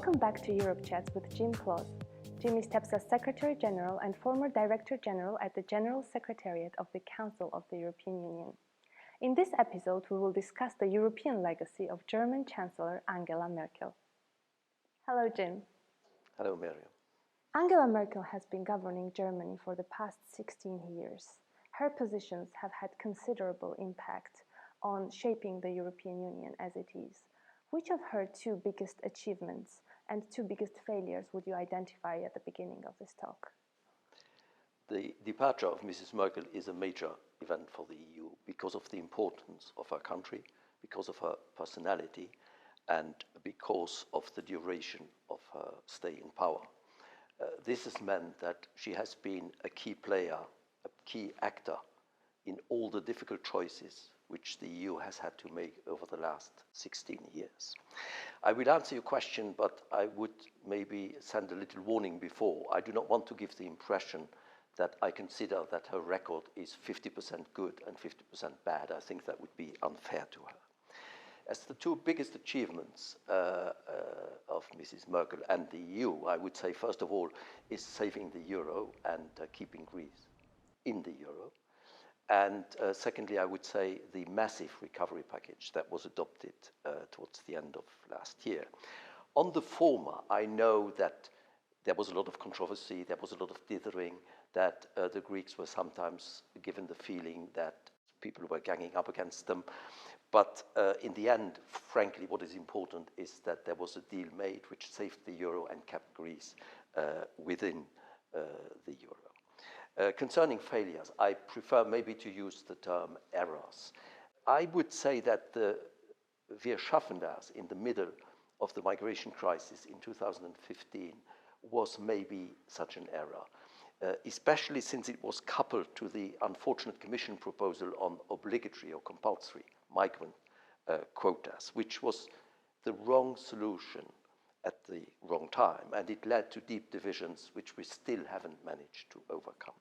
Welcome back to Europe Chats with Jim Cloos. Jim is TEPSA Secretary-General and former Director-General at the General Secretariat of the Council of the European Union. In this episode, we will discuss the European legacy of German Chancellor Angela Merkel. Hello, Jim. Hello, Miriam. Angela Merkel has been governing Germany for the past 16 years. Her positions have had considerable impact on shaping the European Union as it is. Which of her two biggest achievements and two biggest failures would you identify at the beginning of this talk? The departure of Mrs. Merkel is a major event for the EU because of the importance of her country, because of her personality, and because of the duration of her stay in power. This has meant that she has been a key player, a key actor in all the difficult choices which the EU has had to make over the last 16 years. I will answer your question, but I would maybe send a little warning before. I do not want to give the impression that I consider that her record is 50% good and 50% bad. I think that would be unfair to her. As the two biggest achievements of Mrs. Merkel and the EU, I would say, first of all, is saving the euro and keeping Greece in the euro. And secondly, I would say the massive recovery package that was adopted towards the end of last year. On the former, I know that there was a lot of controversy, there was a lot of dithering, that the Greeks were sometimes given the feeling that people were ganging up against them. But in the end, frankly, what is important is that there was a deal made which saved the euro and kept Greece within the euro. Concerning failures, I prefer maybe to use the term errors. I would say that the Wir schaffen das in the middle of the migration crisis in 2015 was maybe such an error, especially since it was coupled to the unfortunate Commission proposal on obligatory or compulsory migrant quotas, which was the wrong solution at the wrong time, and it led to deep divisions which we still haven't managed to overcome.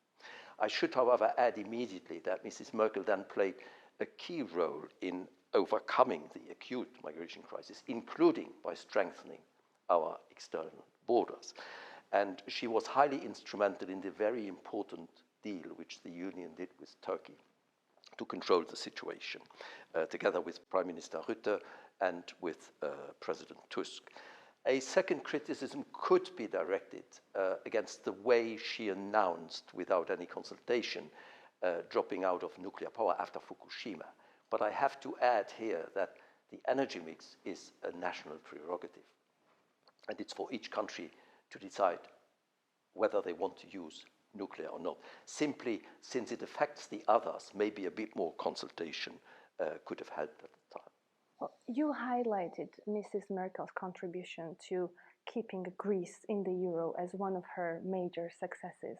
I should, however, add immediately that Mrs. Merkel then played a key role in overcoming the acute migration crisis, including by strengthening our external borders. And she was highly instrumental in the very important deal which the Union did with Turkey to control the situation, together with Prime Minister Rutte and with President Tusk. A second criticism could be directed against the way she announced, without any consultation, dropping out of nuclear power after Fukushima. But I have to add here that the energy mix is a national prerogative. And it's for each country to decide whether they want to use nuclear or not. Simply, since it affects the others, maybe a bit more consultation could have helped at the time. Well, you highlighted Mrs. Merkel's contribution to keeping Greece in the euro as one of her major successes.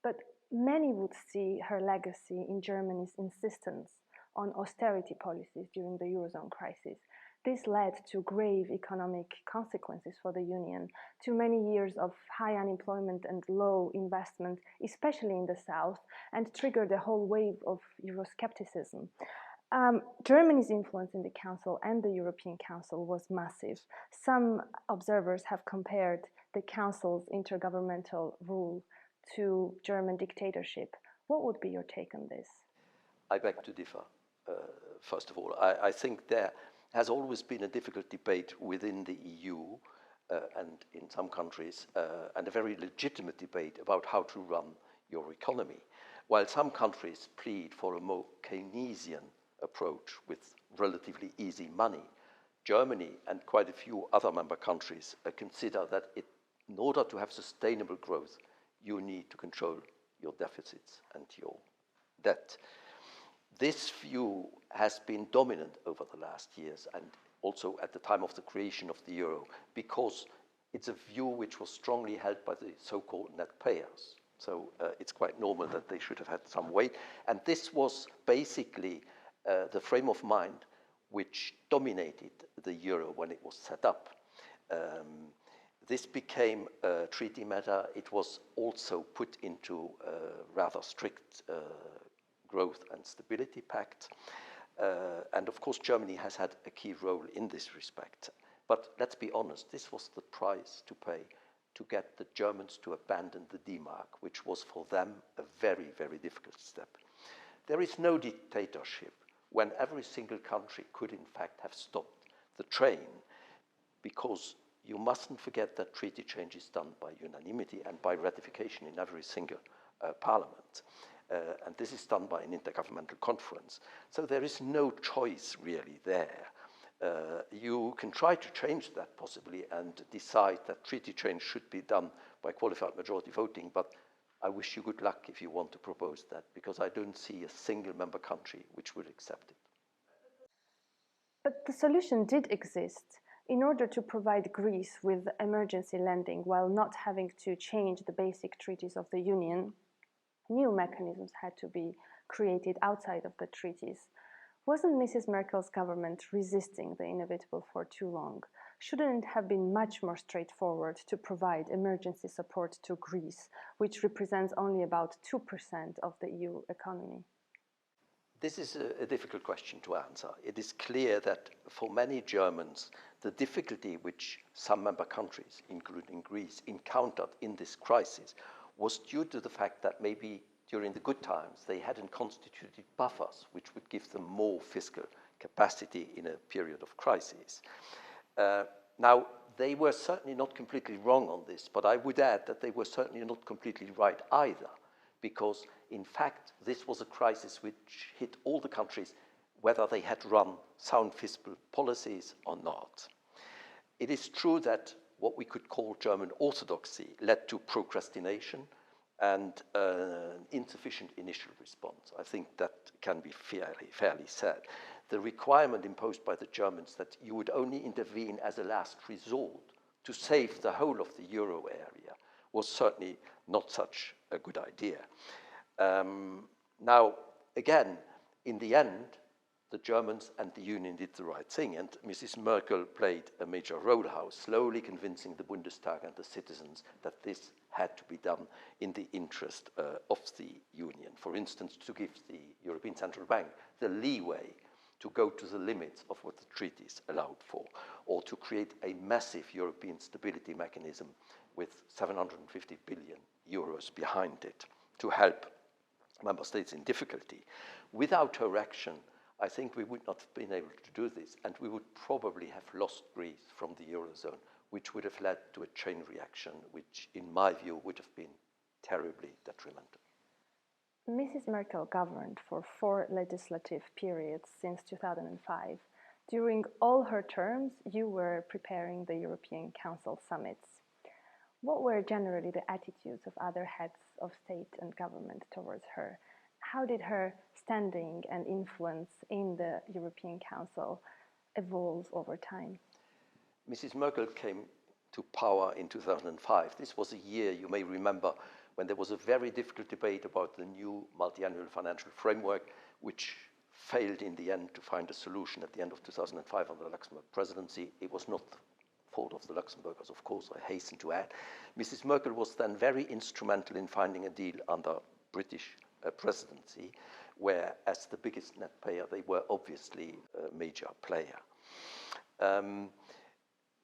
But many would see her legacy in Germany's insistence on austerity policies during the Eurozone crisis. This led to grave economic consequences for the Union, to many years of high unemployment and low investment, especially in the south, and triggered a whole wave of Euroscepticism. Germany's influence in the Council and the European Council was massive. Some observers have compared the Council's intergovernmental rule to German dictatorship. What would be your take on this? I beg to differ, first of all. I think there has always been a difficult debate within the EU and in some countries, and a very legitimate debate about how to run your economy. While some countries plead for a more Keynesian approach with relatively easy money, Germany and quite a few other member countries consider that in order to have sustainable growth, you need to control your deficits and your debt. This view has been dominant over the last years and also at the time of the creation of the euro, because it's a view which was strongly held by the so-called net payers. So it's quite normal that they should have had some weight. And this was basically the frame of mind which dominated the euro when it was set up. This became a treaty matter. It was also put into a rather strict growth and stability pact. And of course, Germany has had a key role in this respect. But let's be honest, this was the price to pay to get the Germans to abandon the D-Mark, which was for them a very, very difficult step. There is no dictatorship when every single country could in fact have stopped the train, because you mustn't forget that treaty change is done by unanimity and by ratification in every single parliament. And this is done by an intergovernmental conference. So there is no choice really there. You can try to change that possibly and decide that treaty change should be done by qualified majority voting, but I wish you good luck if you want to propose that, because I don't see a single member country which would accept it. But the solution did exist. In order to provide Greece with emergency lending while not having to change the basic treaties of the Union, new mechanisms had to be created outside of the treaties. Wasn't Mrs. Merkel's government resisting the inevitable for too long? Shouldn't it have been much more straightforward to provide emergency support to Greece, which represents only about 2% of the EU economy? This is a difficult question to answer. It is clear that for many Germans, the difficulty which some member countries, including Greece, encountered in this crisis was due to the fact that maybe during the good times they hadn't constituted buffers which would give them more fiscal capacity in a period of crisis. Now, they were certainly not completely wrong on this, but I would add that they were certainly not completely right either, because in fact this was a crisis which hit all the countries whether they had run sound fiscal policies or not. It is true that what we could call German orthodoxy led to procrastination and insufficient initial response. I think that can be fairly said. The requirement imposed by the Germans that you would only intervene as a last resort to save the whole of the euro area was certainly not such a good idea. Now, again, in the end, the Germans and the Union did the right thing, and Mrs. Merkel played a major role, slowly convincing the Bundestag and the citizens that this had to be done in the interest of the Union. For instance, to give the European Central Bank the leeway to go to the limits of what the treaties allowed for, or to create a massive European stability mechanism with 750 billion euros behind it to help member states in difficulty. Without her action, I think we would not have been able to do this, and we would probably have lost Greece from the Eurozone, which would have led to a chain reaction, which, in my view, would have been terribly detrimental. Mrs. Merkel governed for 4 legislative periods since 2005. During all her terms, you were preparing the European Council summits. What were generally the attitudes of other heads of state and government towards her? How did her standing and influence in the European Council evolve over time? Mrs. Merkel came to power in 2005. This was a year, you may remember, when there was a very difficult debate about the new multi-annual financial framework, which failed in the end to find a solution at the end of 2005 under the Luxembourg presidency. It was not the fault of the Luxembourgers, of course, I hasten to add. Mrs. Merkel was then very instrumental in finding a deal under British presidency, where as the biggest net payer, they were obviously a major player.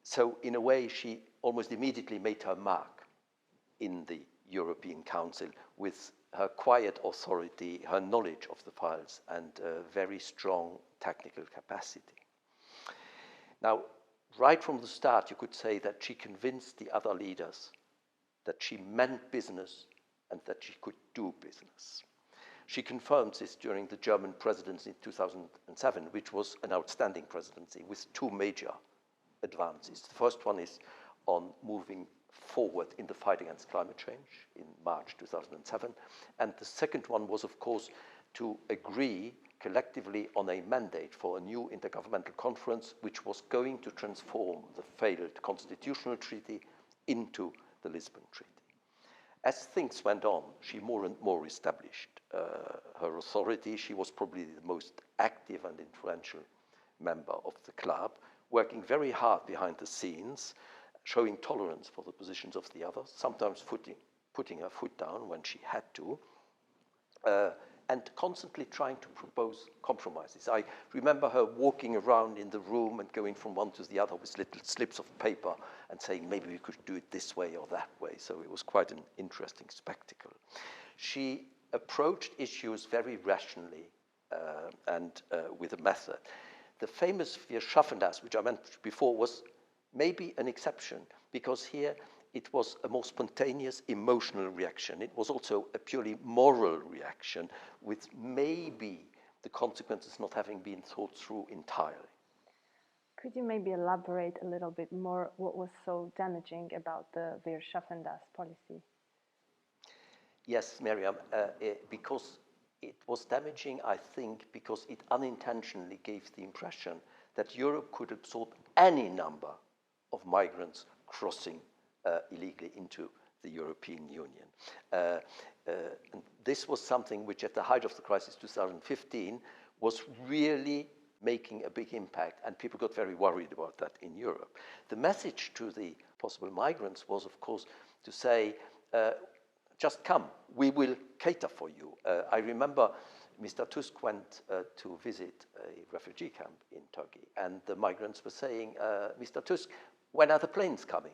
So in a way, she almost immediately made her mark in the European Council with her quiet authority, her knowledge of the files, and very strong technical capacity. Now, right from the start, you could say that she convinced the other leaders that she meant business and that she could do business. She confirmed this during the German presidency in 2007, which was an outstanding presidency with 2 major advances. The first one is on moving forward in the fight against climate change in March 2007. And the second one was, of course, to agree collectively on a mandate for a new intergovernmental conference, which was going to transform the failed constitutional treaty into the Lisbon Treaty. As things went on, she more and more established her authority. She was probably the most active and influential member of the club, working very hard behind the scenes, showing tolerance for the positions of the others, sometimes putting her foot down when she had to, and constantly trying to propose compromises. I remember her walking around in the room and going from one to the other with little slips of paper and saying maybe we could do it this way or that way. So it was quite an interesting spectacle. She approached issues very rationally and with a method. The famous Wir schaffen das, which I mentioned before, was maybe an exception, because here it was a more spontaneous emotional reaction. It was also a purely moral reaction, with maybe the consequences not having been thought through entirely. Could you maybe elaborate a little bit more what was so damaging about the Wir schaffen das policy? Yes, Miriam, because it was damaging, I think, because it unintentionally gave the impression that Europe could absorb any number of migrants crossing illegally into the European Union. And this was something which at the height of the crisis 2015 was really making a big impact, and people got very worried about that in Europe. The message to the possible migrants was, of course, to say, just come, we will cater for you. I remember Mr. Tusk went to visit a refugee camp in Turkey, and the migrants were saying, Mr. Tusk, when are the planes coming?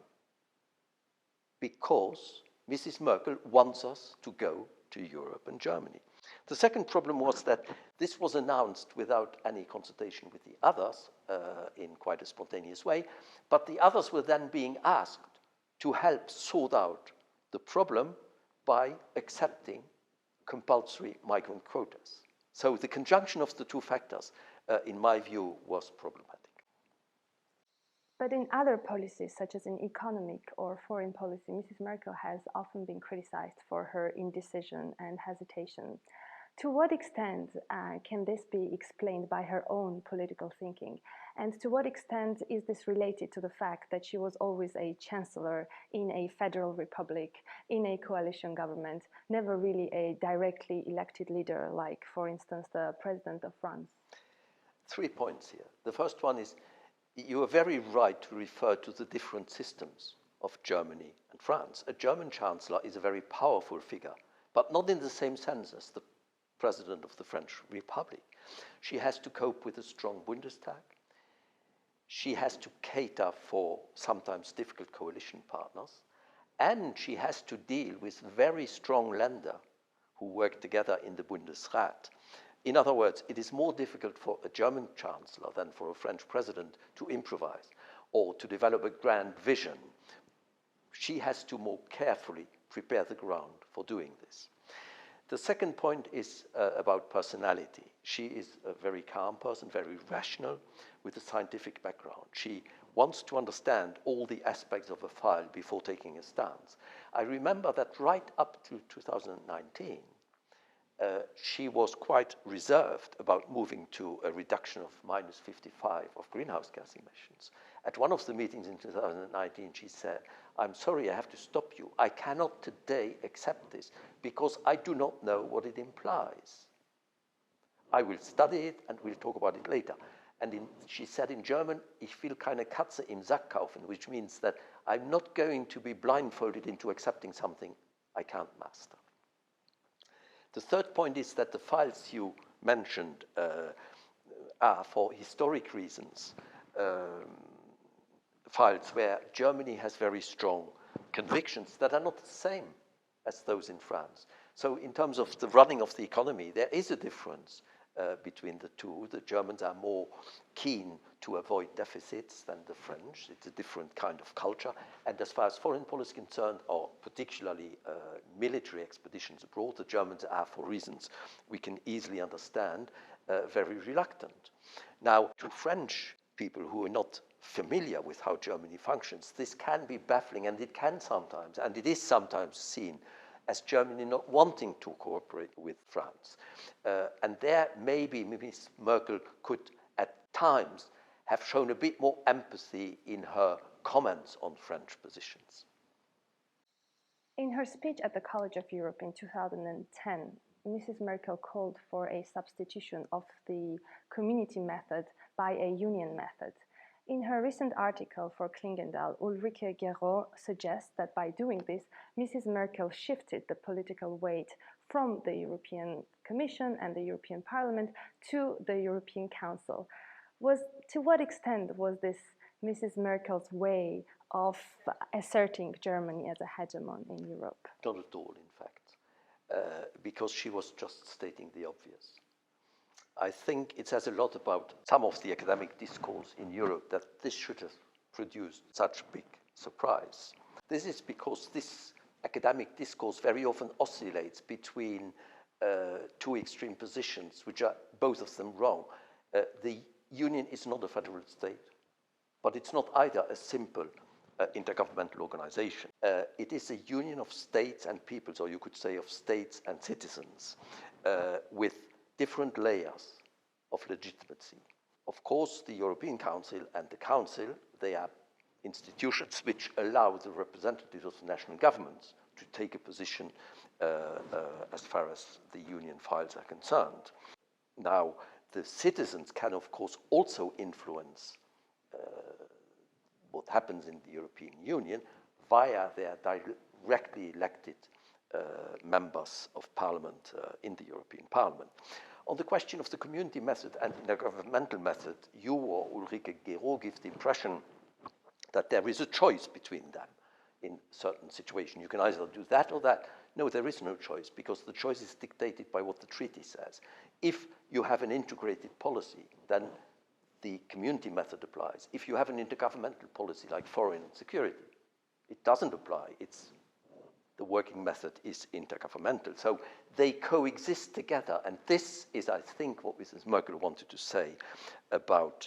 Because Mrs. Merkel wants us to go to Europe and Germany. The second problem was that this was announced without any consultation with the others in quite a spontaneous way, but the others were then being asked to help sort out the problem by accepting compulsory migrant quotas. So the conjunction of the two factors, in my view, was problematic. But in other policies, such as in economic or foreign policy, Mrs. Merkel has often been criticized for her indecision and hesitation. To what extent can this be explained by her own political thinking? And to what extent is this related to the fact that she was always a chancellor in a federal republic, in a coalition government, never really a directly elected leader, like, for instance, the president of France? 3 points here. The first one is, you are very right to refer to the different systems of Germany and France. A German chancellor is a very powerful figure, but not in the same sense as the president of the French Republic. She has to cope with a strong Bundestag. She has to cater for sometimes difficult coalition partners. And she has to deal with very strong Länder who work together in the Bundesrat. In other words, it is more difficult for a German chancellor than for a French president to improvise or to develop a grand vision. She has to more carefully prepare the ground for doing this. The second point is about personality. She is a very calm person, very rational, with a scientific background. She wants to understand all the aspects of a file before taking a stance. I remember that right up to 2019, she was quite reserved about moving to a reduction of minus 55 of greenhouse gas emissions. At one of the meetings in 2019, she said, I'm sorry, I have to stop you. I cannot today accept this because I do not know what it implies. I will study it and we'll talk about it later. And she said in German, ich will keine Katze im Sack kaufen, which means that I'm not going to be blindfolded into accepting something I can't master. The third point is that the files you mentioned are, for historic reasons, files where Germany has very strong convictions that are not the same as those in France. So in terms of the running of the economy, there is a difference between the two. The Germans are more keen to avoid deficits than the French. It's a different kind of culture. And as far as foreign policy is concerned, or particularly military expeditions abroad, the Germans are, for reasons we can easily understand, very reluctant. Now, to French people who are not familiar with how Germany functions, this can be baffling, and it can sometimes, and it is sometimes seen as Germany not wanting to cooperate with France. And there maybe Ms. Merkel could at times have shown a bit more empathy in her comments on French positions. In her speech at the College of Europe in 2010, Mrs. Merkel called for a substitution of the community method by a union method. In her recent article for Klingendal, Ulrike Guérot suggests that by doing this, Mrs. Merkel shifted the political weight from the European Commission and the European Parliament to the European Council. To what extent was this Mrs. Merkel's way of asserting Germany as a hegemon in Europe? Not at all, in fact, because she was just stating the obvious. I think it says a lot about some of the academic discourse in Europe that this should have produced such a big surprise. This is because this academic discourse very often oscillates between two extreme positions, which are both of them wrong. The Union is not a federal state, but it's not either a simple intergovernmental organization. It is a union of states and peoples, or you could say of states and citizens, with different layers of legitimacy. Of course, the European Council and the Council, they are institutions which allow the representatives of the national governments to take a position as far as the union files are concerned. Now, the citizens can, of course, also influence what happens in the European Union via their directly elected members of parliament in the European Parliament. On the question of the community method and intergovernmental method, you or Ulrike Guérot give the impression that there is a choice between them in certain situations. You can either do that or that. No, there is no choice, because the choice is dictated by what the treaty says. If you have an integrated policy, then the community method applies. If you have an intergovernmental policy like foreign and security, it doesn't apply. The working method is intergovernmental. So they coexist together. And this is, I think, what Mrs. Merkel wanted to say about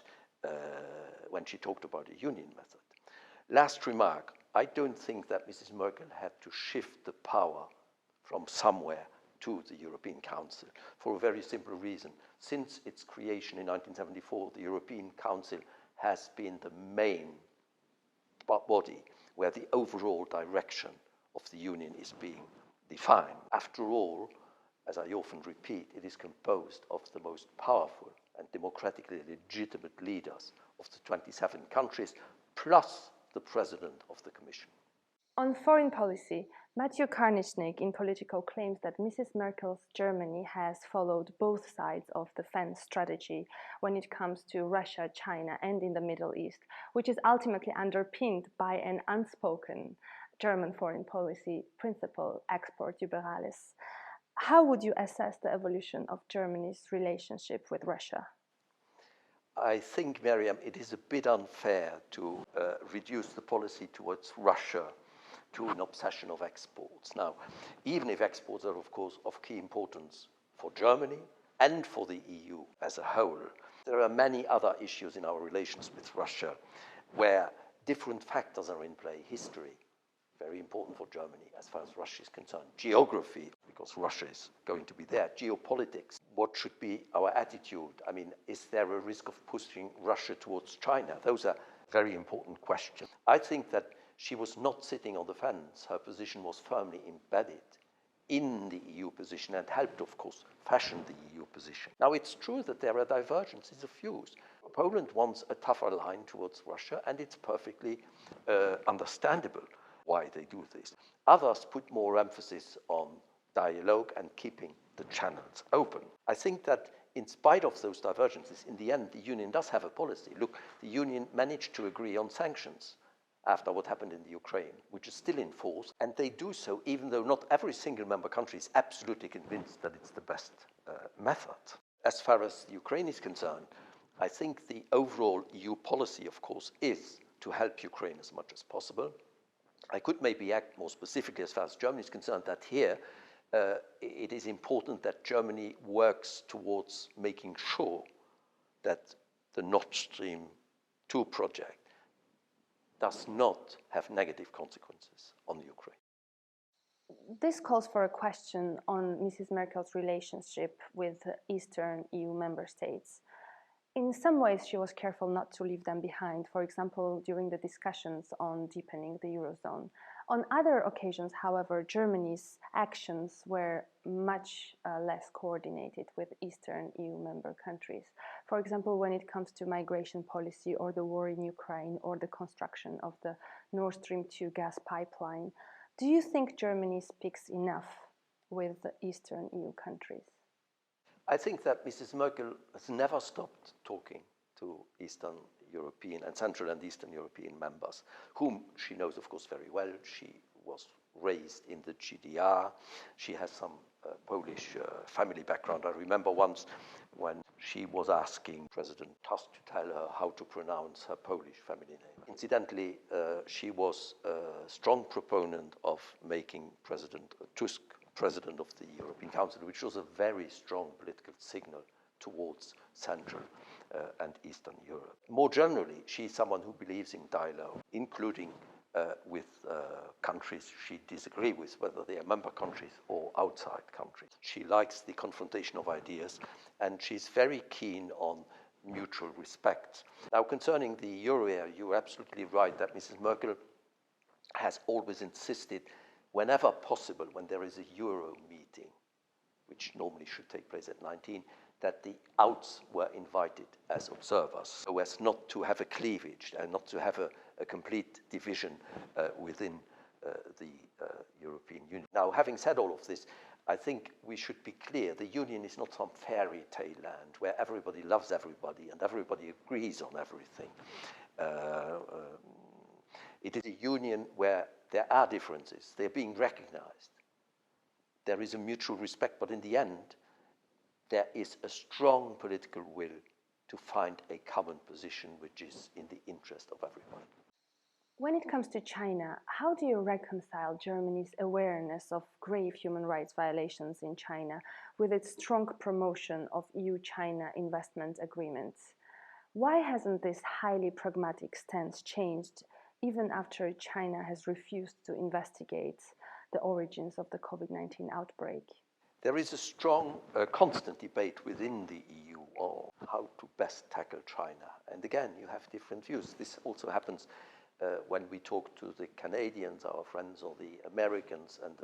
when she talked about a union method. Last remark, I don't think that Mrs. Merkel had to shift the power from somewhere to the European Council for a very simple reason. Since its creation in 1974, the European Council has been the main body where the overall direction of the Union is being defined. After all, as I often repeat, it is composed of the most powerful and democratically legitimate leaders of the 27 countries, plus the President of the Commission. On foreign policy, Matthew Karnichnik in Political claims that Mrs. Merkel's Germany has followed both sides of the fence strategy when it comes to Russia, China, and in the Middle East, which is ultimately underpinned by an unspoken German foreign policy principle, Export Liberalis. How would you assess the evolution of Germany's relationship with Russia? I think, Miriam, it is a bit unfair to reduce the policy towards Russia to an obsession of exports. Now, even if exports are, of course, of key importance for Germany and for the EU as a whole, there are many other issues in our relations with Russia where different factors are in play. History, very important for Germany as far as Russia is concerned. Geography, because Russia is going to be there. Geopolitics, what should be our attitude? I mean, is there a risk of pushing Russia towards China? Those are very important questions. I think that she was not sitting on the fence. Her position was firmly embedded in the EU position and helped, of course, fashion the EU position. Now, it's true that there are divergences of views. Poland wants a tougher line towards Russia, and it's perfectly understandable why they do this. Others put more emphasis on dialogue and keeping the channels open. I think that in spite of those divergences, in the end, the Union does have a policy. Look, the Union managed to agree on sanctions after what happened in the Ukraine, which is still in force, and they do so even though not every single member country is absolutely convinced that it's the best method. As far as Ukraine is concerned, I think the overall EU policy, of course, is to help Ukraine as much as possible. I could maybe act more specifically as far as Germany is concerned, that here it is important that Germany works towards making sure that the Nord Stream 2 project does not have negative consequences on Ukraine. This calls for a question on Mrs. Merkel's relationship with Eastern EU member states. In some ways, she was careful not to leave them behind, for example, during the discussions on deepening the Eurozone. On other occasions, however, Germany's actions were much less coordinated with Eastern EU member countries. For example, when it comes to migration policy or the war in Ukraine or the construction of the Nord Stream 2 gas pipeline, do you think Germany speaks enough with the Eastern EU countries? I think that Mrs. Merkel has never stopped talking to Eastern European and Central and Eastern European members, whom she knows, of course, very well. She was raised in the GDR. She has some Polish family background. I remember once when she was asking President Tusk to tell her how to pronounce her Polish family name. Incidentally, she was a strong proponent of making President Tusk president of the European Council, which was a very strong political signal towards Central and Eastern Europe. More generally, she's someone who believes in dialogue, including with countries she disagrees with, whether they are member countries or outside countries. She likes the confrontation of ideas, and she's very keen on mutual respect. Now, concerning the euro area, you're absolutely right that Mrs. Merkel has always insisted, whenever possible, when there is a euro meeting, which normally should take place at 19, that the outs were invited as observers, so as not to have a cleavage and not to have a complete division within the European Union. Now, having said all of this, I think we should be clear, the Union is not some fairy tale land where everybody loves everybody and everybody agrees on everything. It is a union where there are differences, they're being recognized. There is a mutual respect, but in the end, there is a strong political will to find a common position which is in the interest of everyone. When it comes to China, how do you reconcile Germany's awareness of grave human rights violations in China with its strong promotion of EU-China investment agreements? Why hasn't this highly pragmatic stance changed even after China has refused to investigate the origins of the COVID-19 outbreak? There is a strong, constant debate within the EU on how to best tackle China. And again, you have different views. This also happens when we talk to the Canadians, our friends, or the Americans, and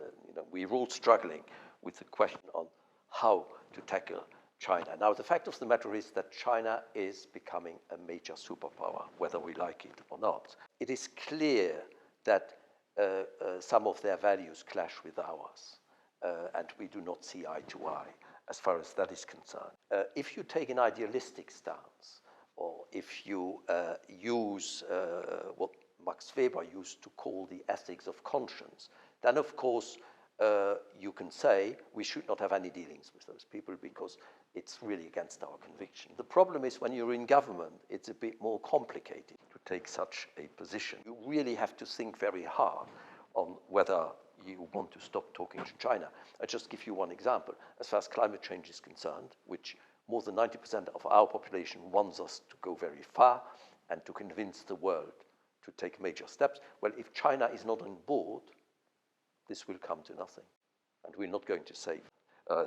we're all struggling with the question on how to tackle China. Now, the fact of the matter is that China is becoming a major superpower, whether we like it or not. It is clear that some of their values clash with ours. And we do not see eye to eye as far as that is concerned. If you take an idealistic stance, or if you use what Max Weber used to call the ethics of conscience, then of course you can say we should not have any dealings with those people because it's really against our conviction. The problem is when you're in government, it's a bit more complicated to take such a position. You really have to think very hard on whether you want to stop talking to China. I'll just give you one example. As far as climate change is concerned, which more than 90% of our population wants us to go very far and to convince the world to take major steps, well, if China is not on board, this will come to nothing, and we're not going to save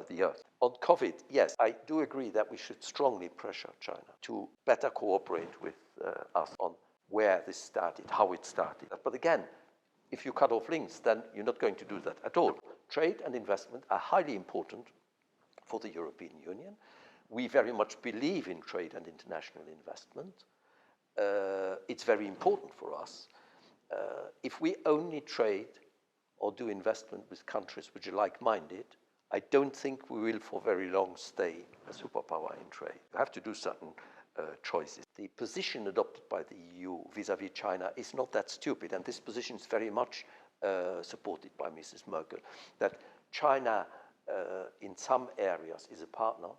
the earth. On COVID, yes, I do agree that we should strongly pressure China to better cooperate with us on where this started, how it started. But again, if you cut off links, then you're not going to do that at all. Trade and investment are highly important for the European Union. We very much believe in trade and international investment. It's very important for us. If we only trade or do investment with countries which are like-minded, I don't think we will for very long stay a superpower in trade. You have to do certain choices. The position adopted by the EU vis-à-vis China is not that stupid, and this position is very much supported by Mrs. Merkel, that China in some areas is a partner,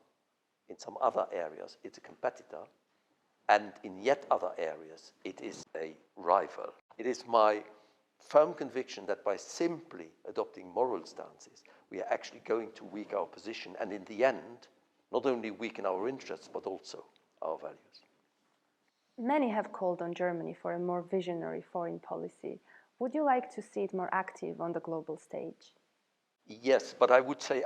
in some other areas it's a competitor, and in yet other areas it is a rival. It is my firm conviction that by simply adopting moral stances, we are actually going to weaken our position, and in the end, not only weaken our interests, but also our values. Many have called on Germany for a more visionary foreign policy. Would you like to see it more active on the global stage? Yes, but I would say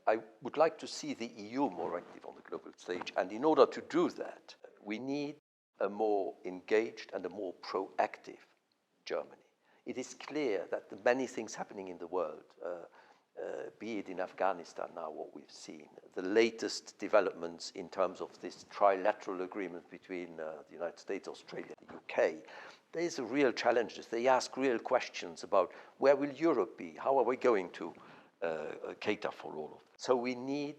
I would like to see the EU more active on the global stage. And in order to do that, we need a more engaged and a more proactive Germany. it is clear that the many things happening in the world, be it in Afghanistan now, what we've seen, the latest developments in terms of this trilateral agreement between the United States, Australia, and the UK, there's a real challenges. They ask real questions about where will Europe be? How are we going to cater for all of it? So we need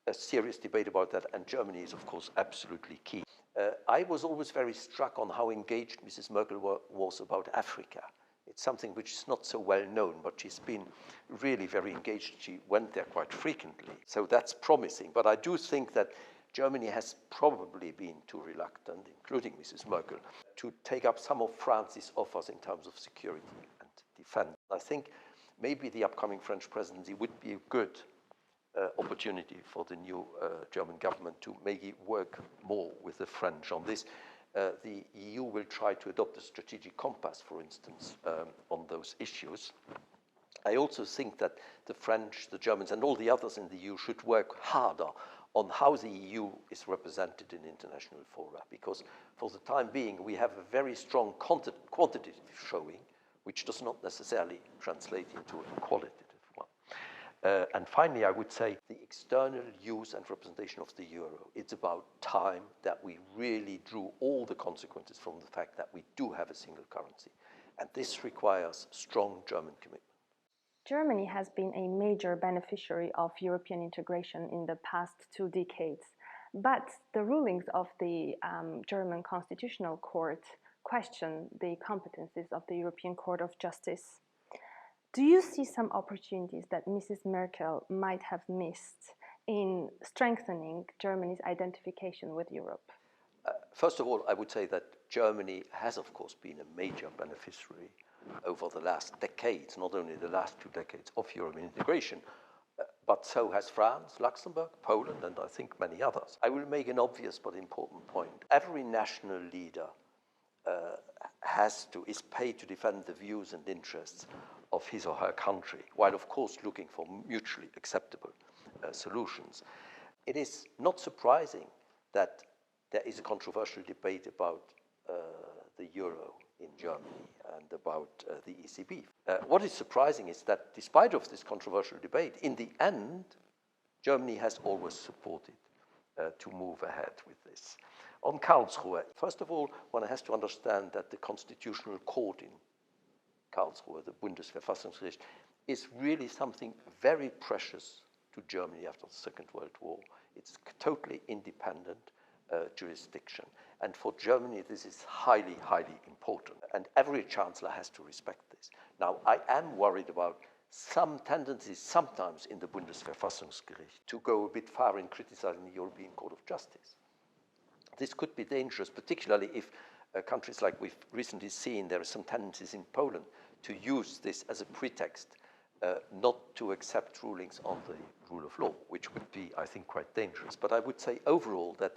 a serious debate about that, and Germany is, of course, absolutely key. I was always very struck on how engaged Mrs. Merkel was about Africa. It's something which is not so well known, but she's been really very engaged. She went there quite frequently, so that's promising. But I do think that Germany has probably been too reluctant, including Mrs. Merkel, to take up some of France's offers in terms of security and defense. I think maybe the upcoming French presidency would be a good opportunity for the new German government to maybe work more with the French on this. The EU will try to adopt a strategic compass, for instance, on those issues. I also think that the French, the Germans, and all the others in the EU should work harder on how the EU is represented in international fora, because for the time being, we have a very strong quantitative showing, which does not necessarily translate into a qualitative one. And finally, I would say the external use and representation of the euro. It's about time that we really drew all the consequences from the fact that we do have a single currency. And this requires strong German commitment. Germany has been a major beneficiary of European integration in the past 2 decades, but the rulings of the German Constitutional Court question the competencies of the European Court of Justice. Do you see some opportunities that Mrs. Merkel might have missed in strengthening Germany's identification with Europe? First of all, I would say that Germany has, of course, been a major beneficiary over the last decades, not only the last 2 decades of European integration, but so has France, Luxembourg, Poland, and I think many others. I will make an obvious but important point. Every national leader is paid to defend the views and interests of his or her country, while of course looking for mutually acceptable solutions. It is not surprising that there is a controversial debate about the euro in Germany and about the ECB. What is surprising is that despite of this controversial debate, in the end, Germany has always supported to move ahead with this. On Karlsruhe, first of all, one has to understand that the Constitutional Court in Karlsruhe, the Bundesverfassungsgericht, is really something very precious to Germany after the Second World War. It's totally independent jurisdiction. And for Germany, this is highly, highly important. And every chancellor has to respect this. Now, I am worried about some tendencies sometimes in the Bundesverfassungsgericht to go a bit far in criticizing the European Court of Justice. This could be dangerous, particularly if countries like we've recently seen, there are some tendencies in Poland to use this as a pretext not to accept rulings on the rule of law, which would be, I think, quite dangerous. But I would say overall that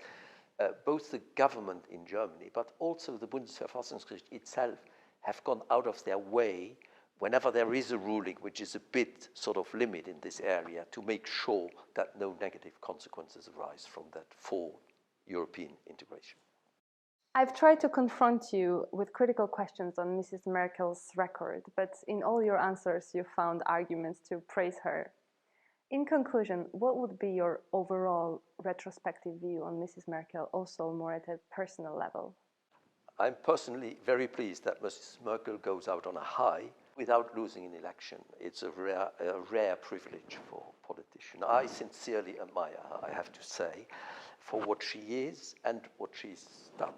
both the government in Germany, but also the Bundesverfassungsgericht itself, have gone out of their way whenever there is a ruling which is a bit sort of limit in this area to make sure that no negative consequences arise from that for European integration. I've tried to confront you with critical questions on Mrs. Merkel's record, but in all your answers you found arguments to praise her. In conclusion, what would be your overall retrospective view on Mrs. Merkel, also more at a personal level? I'm personally very pleased that Mrs. Merkel goes out on a high without losing an election. It's a rare privilege for a politician. I sincerely admire her, I have to say, for what she is and what she's done.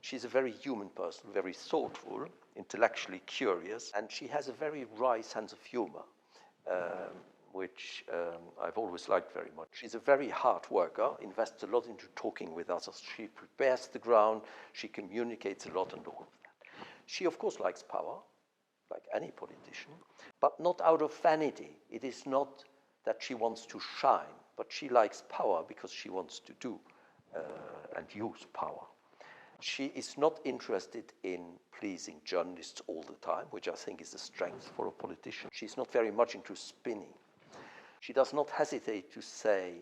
She's a very human person, very thoughtful, intellectually curious, and she has a very wry sense of humor, which I've always liked very much. She's a very hard worker, invests a lot into talking with others. She prepares the ground, she communicates a lot and all of that. She, of course, likes power, like any politician, but not out of vanity. It is not that she wants to shine, but she likes power because she wants to do and use power. She is not interested in pleasing journalists all the time, which I think is a strength for a politician. She's not very much into spinning. She does not hesitate to say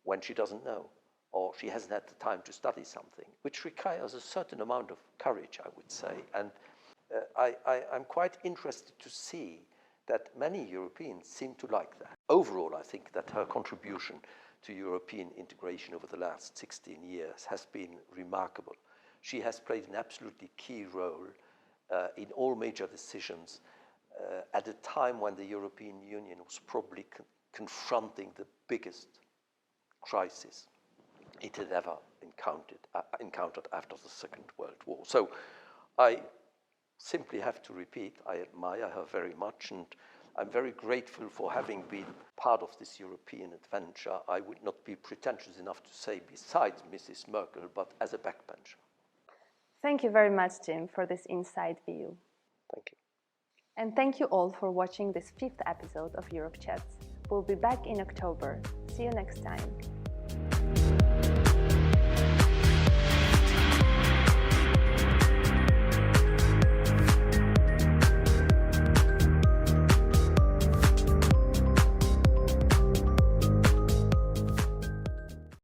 when she doesn't know, or she hasn't had the time to study something, which requires a certain amount of courage, I would say. And I'm quite interested to see that many Europeans seem to like that. Overall, I think that her contribution to European integration over the last 16 years has been remarkable. She has played an absolutely key role in all major decisions at a time when the European Union was probably confronting the biggest crisis it had ever encountered after the Second World War. So I simply have to repeat, I admire her very much, and I'm very grateful for having been part of this European adventure. I would not be pretentious enough to say besides Mrs. Merkel, but as a backbencher. Thank you very much, Jim, for this inside view. Thank you. And thank you all for watching this 5th episode of Europe Chats. We'll be back in October. See you next time.